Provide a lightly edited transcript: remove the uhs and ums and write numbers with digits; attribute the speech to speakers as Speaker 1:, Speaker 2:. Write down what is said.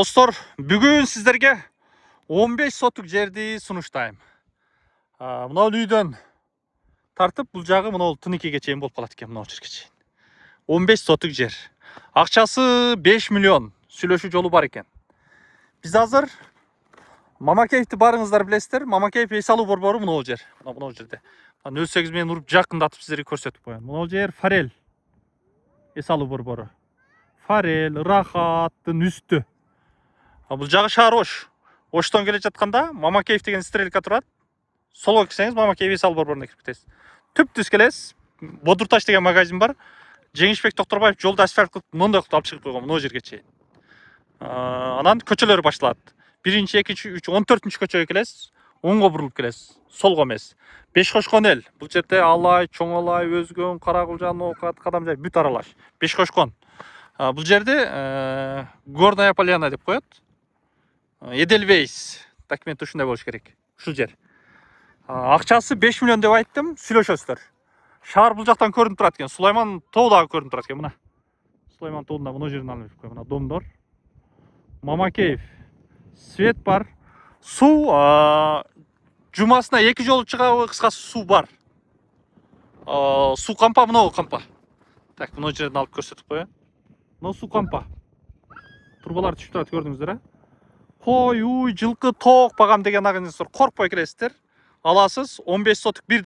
Speaker 1: Dostlar, bugün sizlerge 15 sotuk жерди сунуштайм. Мына үйдөн тартып, бул жагы мына тыныкеге чейин болуп калат экен, мына жерге чейин. 15 сотук жер. Акчасы 5 миллион. Сүйлөшүү жолу бар экен. Биз азыр Мамакеевди барыңыздар билесиздер. Мамакеев эс алуу борбору мына жер. Мына жерде. 08 менен уруп жакындатып сиздерге көрсөтүп коём. Мына жер Форель эс алуу борбору. Форель, Рахаттын үстү. Бұл жағы шаар Ош. Оштон келе жатқанда Мамакеев деген стрелка турат. Солға кірсеңіз Мамакеев эс алуу борборуна кирип кетесиз. Түп-түз келесиз. Бодурташ деген магазин бар. Жеңишбек Токторбаев жолду асфальт кылып, мындай кылып алып чыгып койгон, мына жерге чейин. Анан көчөлөр башталат. 1-2, 3, 14-чү көчөгө келесиз. Оңго бурулуп келесиз. Солго эмес. Бешкошкон эл. Бул жерде Алай, Чоң Алай, Өзгөн, Каракулжан, Окат, Кадамжай бүт аралаш. Бешкошкон. Бул жерде Горная Поляна деп коет. Эдельвейс. Документ ушундай болуш керек. Ушул жер. Акчасы 5 миллион деп айттым, сүйлөшөсүздөр. Шаар бул жактан көрүнүп турат экен. Сулайман тоо дагы көрүнүп турат экен, мына. Сулайман тоонда мына жерден алып коюп, мына домдор. Мамакеев. Свет бар. Суу жумасына 2 жолу чыгабы, кыскасы суу бар. Суу кампа мына кампа. Так, мына жерден алып көрсөтүп коёюн. Мына суу кампа. Турбалар түшүп турат, көрдүңүздөр, Кой, уй, жылкы, тоок багам деген агыныңыздар коркпой келесиздер. Аласыз 15 сотук бир